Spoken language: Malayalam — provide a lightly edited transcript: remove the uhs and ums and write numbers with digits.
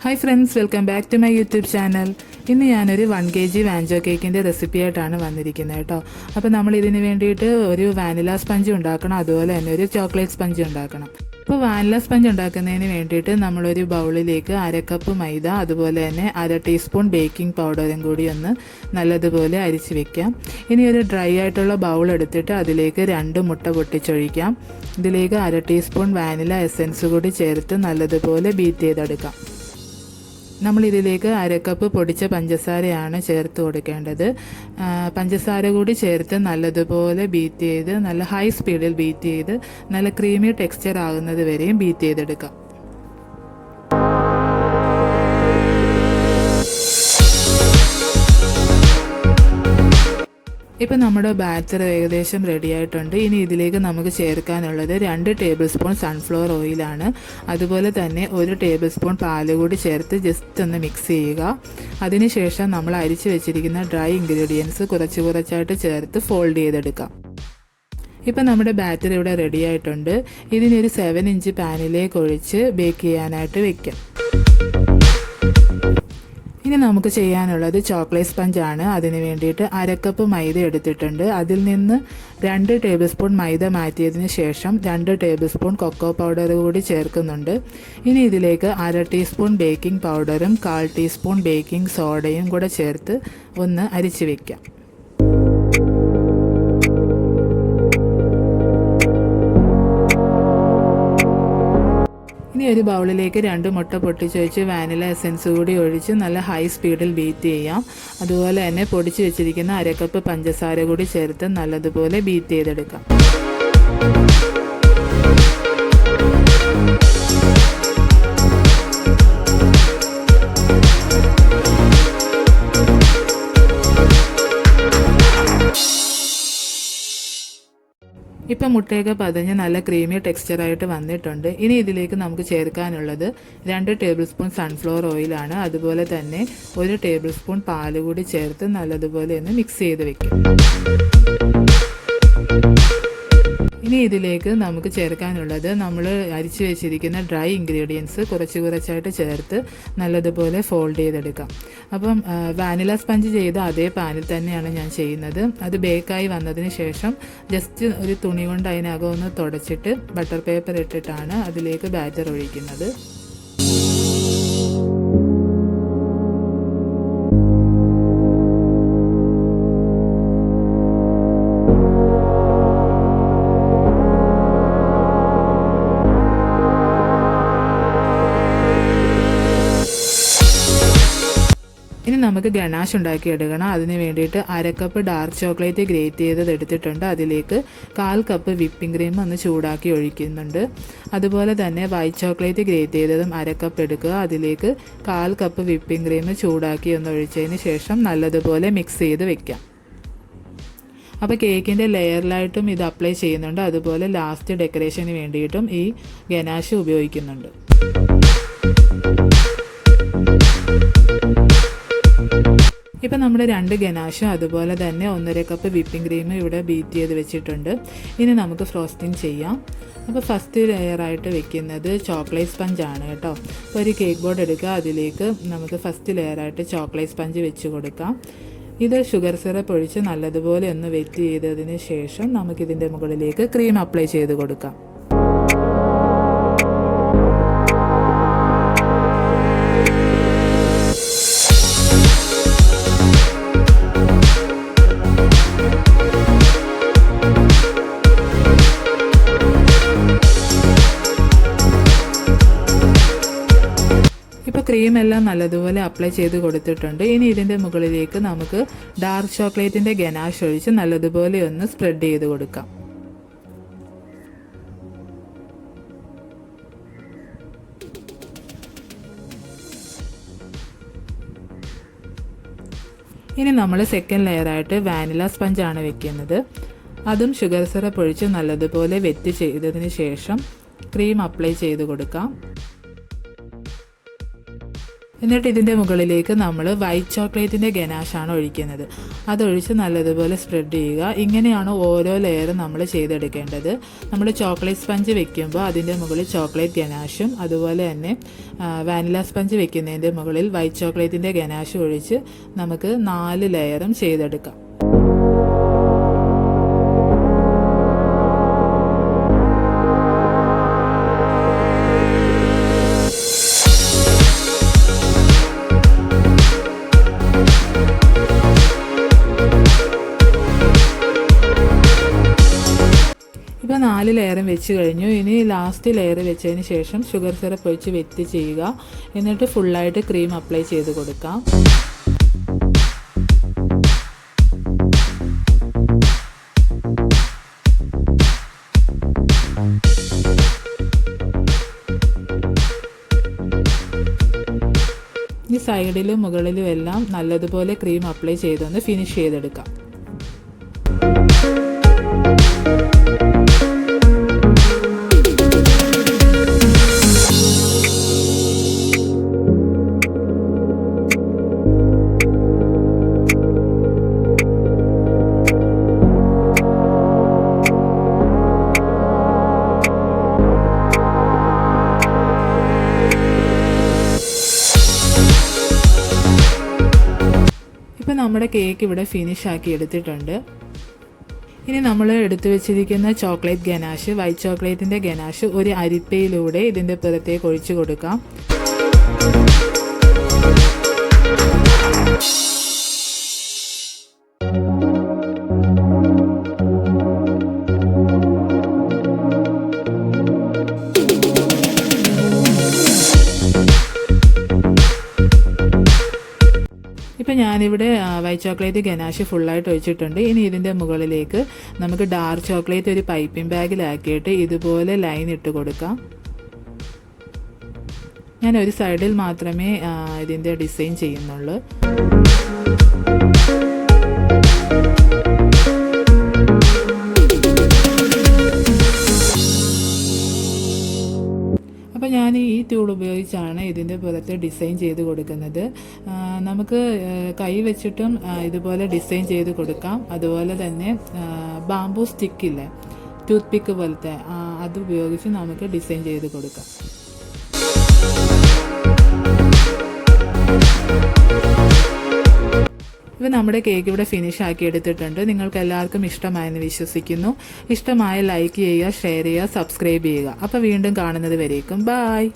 Hi friends, welcome back to my YouTube channel. ഇന്ന് ഞാനൊരു 1 kg വാൻചോ കേക്കിൻ്റെ റെസിപ്പി ആയിട്ടാണ് വന്നിരിക്കുന്നത് കേട്ടോ. അപ്പോൾ നമ്മൾ ഇതിന് വേണ്ടിയിട്ട് ഒരു വാനില സ്പഞ്ച് ഉണ്ടാക്കണം, അതുപോലെ തന്നെ ഒരു ചോക്ലേറ്റ് സ്പഞ്ച് ഉണ്ടാക്കണം. അപ്പോൾ വാനില സ്പഞ്ച് ഉണ്ടാക്കുന്നതിന് വേണ്ടിയിട്ട് നമ്മളൊരു ബൗളിലേക്ക് 1/2 കപ്പ് മൈദ, അതുപോലെ തന്നെ 1/2 ടീസ്പൂൺ ബേക്കിംഗ് പൗഡറും കൂടി ഒന്ന് നല്ലതുപോലെ അരിച്ച് വെക്കാം. ഇനി ഒരു ഡ്രൈ ആയിട്ടുള്ള ബൗൾ എടുത്തിട്ട് അതിലേക്ക് 2 മുട്ട പൊട്ടിച്ചൊഴിക്കാം. ഇതിലേക്ക് 1/2 ടീസ്പൂൺ വാനില എസൻസ് കൂടി ചേർത്ത് നല്ലതുപോലെ ബീറ്റ് ചെയ്തെടുക്കാം. നമ്മളിതിലേക്ക് 1/2 കപ്പ് പൊടിച്ച പഞ്ചസാരയാണ് ചേർത്ത് കൊടുക്കേണ്ടത്. പഞ്ചസാര കൂടി ചേർത്ത് നല്ലതുപോലെ ബീറ്റ് ചെയ്ത് നല്ല ഹൈ സ്പീഡിൽ ബീറ്റ് ചെയ്ത് നല്ല ക്രീമി ടെക്സ്ചർ ആകുന്നത് വരെയും ബീറ്റ് ചെയ്തെടുക്കാം. ഇപ്പോൾ നമ്മുടെ ബാറ്റർ ഏകദേശം റെഡി ആയിട്ടുണ്ട്. ഇനി ഇതിലേക്ക് നമുക്ക് ചേർക്കാനുള്ളത് 2 ടേബിൾ സ്പൂൺ സൺഫ്ലവർ ഓയിലാണ്. അതുപോലെ തന്നെ 1 ടേബിൾ സ്പൂൺ പാല് കൂടി ചേർത്ത് ജസ്റ്റ് ഒന്ന് മിക്സ് ചെയ്യുക. അതിനുശേഷം നമ്മൾ അരിച്ച് വെച്ചിരിക്കുന്ന ഡ്രൈ ഇൻഗ്രീഡിയൻസ് കുറച്ചായിട്ട് ചേർത്ത് ഫോൾഡ് ചെയ്തെടുക്കാം. ഇപ്പോൾ നമ്മുടെ ബാറ്റർ ഇവിടെ റെഡി ആയിട്ടുണ്ട്. ഇതിനൊരു 7 ഇഞ്ച് പാനിലേക്ക് ഒഴിച്ച് ബേക്ക് ചെയ്യാനായിട്ട് വെക്കാം. ഇനി നമുക്ക് ചെയ്യാനുള്ളത് ചോക്ലേറ്റ് സ്പഞ്ചാണ്. അതിന് വേണ്ടിയിട്ട് 1/2 കപ്പ് മൈദ എടുത്തിട്ടുണ്ട്. അതിൽ നിന്ന് 2 ടേബിൾ സ്പൂൺ മൈദ മാറ്റിയതിന് ശേഷം 2 ടേബിൾ സ്പൂൺ കൊക്കോ പൗഡർ കൂടി ചേർക്കുന്നുണ്ട്. ഇനി ഇതിലേക്ക് 1/2 ടീസ്പൂൺ ബേക്കിംഗ് പൗഡറും 1/4 ടീസ്പൂൺ ബേക്കിംഗ് സോഡയും കൂടെ ചേർത്ത് ഒന്ന് അരിച്ച് വയ്ക്കാം. ഇനി ഒരു ബൗളിലേക്ക് 2 മുട്ട പൊട്ടിച്ചൊഴിച്ച് വാനില എസൻസ് കൂടി ഒഴിച്ച് നല്ല ഹൈ സ്പീഡിൽ ബീറ്റ് ചെയ്യാം. അതുപോലെ തന്നെ പൊടിച്ച് വെച്ചിരിക്കുന്ന 1/2 കപ്പ് പഞ്ചസാര കൂടി ചേർത്ത് നല്ലതുപോലെ ബീറ്റ് ചെയ്തെടുക്കാം. ഇപ്പം മുട്ടയൊക്കെ പതഞ്ഞ് നല്ല ക്രീമി ടെക്സ്ചറായിട്ട് വന്നിട്ടുണ്ട്. ഇനി ഇതിലേക്ക് നമുക്ക് ചേർക്കാനുള്ളത് 2 ടേബിൾ സ്പൂൺ സൺഫ്ലവർ ഓയിലാണ്. അതുപോലെ തന്നെ 1 ടേബിൾ സ്പൂൺ പാല് കൂടി ചേർത്ത് നല്ലതുപോലെ ഒന്ന് മിക്സ് ചെയ്ത് വെക്കും. ഇനി ഇതിലേക്ക് നമുക്ക് ചേർക്കാനുള്ളത് നമ്മൾ അരിച്ച് വെച്ചിരിക്കുന്ന ഡ്രൈ ഇൻഗ്രീഡിയൻസ് കുറച്ചായിട്ട് ചേർത്ത് നല്ലതുപോലെ ഫോൾഡ് ചെയ്തെടുക്കാം. അപ്പം വാനില സ്പഞ്ച് ചെയ്ത അതേ പാനിൽ തന്നെയാണ് ഞാൻ ചെയ്യുന്നത്. അത് ബേക്കായി വന്നതിന് ശേഷം ജസ്റ്റ് ഒരു തുണി കൊണ്ട് അതിനകം ഒന്ന് തുടച്ചിട്ട് ബട്ടർ പേപ്പർ ഇട്ടിട്ടാണ് അതിലേക്ക് ബാറ്റർ ഒഴിക്കുന്നത്. ഇനി നമുക്ക് ഗനാഷ് ഉണ്ടാക്കിയെടുക്കണം. അതിന് വേണ്ടിയിട്ട് 1/2 കപ്പ് ഡാർക്ക് ചോക്ലേറ്റ് ഗ്രേറ്റ് ചെയ്തത് എടുത്തിട്ടുണ്ട്. അതിലേക്ക് 1/4 കപ്പ് വിപ്പിംഗ് ക്രീം ഒന്ന് ചൂടാക്കി ഒഴിക്കുന്നുണ്ട്. അതുപോലെ തന്നെ വൈറ്റ് ചോക്ലേറ്റ് ഗ്രേറ്റ് ചെയ്തതും 1/2 കപ്പ് എടുക്കുക. അതിലേക്ക് 1/4 കപ്പ് വിപ്പിംഗ് ക്രീം ചൂടാക്കി ഒന്ന് ഒഴിച്ചതിന് ശേഷം നല്ലതുപോലെ മിക്സ് ചെയ്ത് വെക്കാം. അപ്പോൾ കേക്കിൻ്റെ ലെയറിലായിട്ടും ഇത് അപ്ലൈ ചെയ്യുന്നുണ്ട്. അതുപോലെ ലാസ്റ്റ് ഡെക്കറേഷന് വേണ്ടിയിട്ടും ഈ ഗനാഷ് ഉപയോഗിക്കുന്നുണ്ട്. ഇപ്പം നമ്മുടെ 2 ഗനാഷും അതുപോലെ തന്നെ 1/2 കപ്പ് വിപ്പിംഗ് ക്രീമും ഇവിടെ ബീറ്റ് ചെയ്ത് വെച്ചിട്ടുണ്ട്. ഇനി നമുക്ക് ഫ്രോസ്റ്റിംഗ് ചെയ്യാം. അപ്പോൾ ഫസ്റ്റ് ലെയറായിട്ട് വെക്കുന്നത് ചോക്ലേറ്റ് സ്പഞ്ചാണ് കേട്ടോ. അപ്പോൾ ഒരു കേക്ക് ബോർഡ് എടുക്കുക. അതിലേക്ക് നമുക്ക് ഫസ്റ്റ് ലെയറായിട്ട് ചോക്ലേറ്റ് സ്പഞ്ച് വെച്ച് കൊടുക്കാം. ഇത് ഷുഗർ സിറപ്പ് ഒഴിച്ച് നല്ലതുപോലെ ഒന്ന് വെറ്റ് ചെയ്തതിന് ശേഷം നമുക്കിതിൻ്റെ മുകളിലേക്ക് ക്രീം അപ്ലൈ ചെയ്ത് കൊടുക്കാം. ഇപ്പോൾ ക്രീം എല്ലാം നല്ലതുപോലെ അപ്ലൈ ചെയ്ത് കൊടുത്തിട്ടുണ്ട്. ഇനി ഇതിൻ്റെ മുകളിലേക്ക് നമുക്ക് ഡാർക്ക് ചോക്ലേറ്റിൻ്റെ ഗനാഷ് ഒഴിച്ച് നല്ലതുപോലെ ഒന്ന് സ്പ്രെഡ് ചെയ്ത് കൊടുക്കാം. ഇനി നമ്മൾ സെക്കൻഡ് ലെയറായിട്ട് വാനില സ്പഞ്ചാണ് വെക്കുന്നത്. അതും ഷുഗർ സിറപ്പ് ഒഴിച്ച് നല്ലതുപോലെ വെറ്റ് ചെയ്തതിന് ശേഷം ക്രീം അപ്ലൈ ചെയ്ത് കൊടുക്കാം. എന്നിട്ട് ഇതിൻ്റെ മുകളിലേക്ക് നമ്മൾ വൈറ്റ് ചോക്ലേറ്റിൻ്റെ ഗനാഷാണ് ഒഴിക്കുന്നത്. അതൊഴിച്ച് നല്ലതുപോലെ സ്പ്രെഡ് ചെയ്യുക. ഇങ്ങനെയാണ് ഓരോ ലെയറും നമ്മൾ ചെയ്തെടുക്കേണ്ടത്. നമ്മൾ ചോക്ലേറ്റ് സ്പഞ്ച് വെക്കുമ്പോൾ അതിൻ്റെ മുകളിൽ ചോക്ലേറ്റ് ഗനാഷും അതുപോലെ തന്നെ വാനില സ്പഞ്ച് വെക്കുന്നതിൻ്റെ മുകളിൽ വൈറ്റ് ചോക്ലേറ്റിൻ്റെ ഗനാഷും ഒഴിച്ച് നമുക്ക് 4 ലെയറും ചെയ്തെടുക്കാം. ഇപ്പോൾ 4 ലെയറും വെച്ച് കഴിഞ്ഞു. ഇനി ലാസ്റ്റ് ലെയർ വെച്ചതിന് ശേഷം ഷുഗർ സിറപ്പ് ഒഴിച്ച് വെറ്റ് ചെയ്യുക. എന്നിട്ട് ഫുള്ളായിട്ട് ക്രീം അപ്ലൈ ചെയ്ത് കൊടുക്കാം. ഈ സൈഡിലും മുകളിലും എല്ലാം നല്ലതുപോലെ ക്രീം അപ്ലൈ ചെയ്തൊന്ന് ഫിനിഷ് ചെയ്തെടുക്കാം. ഇപ്പോൾ നമ്മുടെ കേക്ക് ഇവിടെ ഫിനിഷ് ആക്കി എടുത്തിട്ടുണ്ട്. ഇനി നമ്മൾ എടുത്തു വെച്ചിരിക്കുന്ന ചോക്ലേറ്റ് ഗനാഷ്, വൈറ്റ് ചോക്ലേറ്റിൻ്റെ ഗനാഷ് ഒരു അരിപ്പയിലൂടെ ഇതിൻ്റെ പുറത്തേക്ക് ഒഴിച്ചു കൊടുക്കാം. ഇപ്പം ഞാനിവിടെ വൈറ്റ് ചോക്ലേറ്റ് ഗനാഷ് ഫുള്ളായിട്ട് ഒഴിച്ചിട്ടുണ്ട്. ഇനി ഇതിൻ്റെ മുകളിലേക്ക് നമുക്ക് ഡാർക്ക് ചോക്ലേറ്റ് ഒരു പൈപ്പിംഗ് ബാഗിലാക്കിയിട്ട് ഇതുപോലെ ലൈൻ ഇട്ട് കൊടുക്കാം. ഞാൻ ഒരു സൈഡിൽ മാത്രമേ ഇതിൻ്റെ ഡിസൈൻ ചെയ്യുന്നുള്ളൂ. അപ്പോൾ ഞാൻ ഈ ടൂൾ ഉപയോഗിച്ചാണ് ഇതിൻ്റെ പുറത്ത് ഡിസൈൻ ചെയ്ത് കൊടുക്കുന്നത്. നമുക്ക് കൈ വെച്ചിട്ടും ഇതുപോലെ ഡിസൈൻ ചെയ്ത് കൊടുക്കാം. അതുപോലെ തന്നെ ബാംബൂ സ്റ്റിക്കില്ലേ, ടൂത്ത് പിക്ക് പോലത്തെ, അത് ഉപയോഗിച്ച് നമുക്ക് ഡിസൈൻ ചെയ്ത് കൊടുക്കാം. ഇപ്പോൾ നമ്മുടെ കേക്ക് ഇവിടെ ഫിനിഷ് ആക്കി എടുത്തിട്ടുണ്ട്. നിങ്ങൾക്ക് എല്ലാവർക്കും ഇഷ്ടമായെന്ന് വിശ്വസിക്കുന്നു. ഇഷ്ടമായ ലൈക്ക് ചെയ്യുക, ഷെയർ ചെയ്യുക, സബ്സ്ക്രൈബ് ചെയ്യുക. അപ്പോൾ വീണ്ടും കാണുന്നത് വരേക്കും. ബായ്.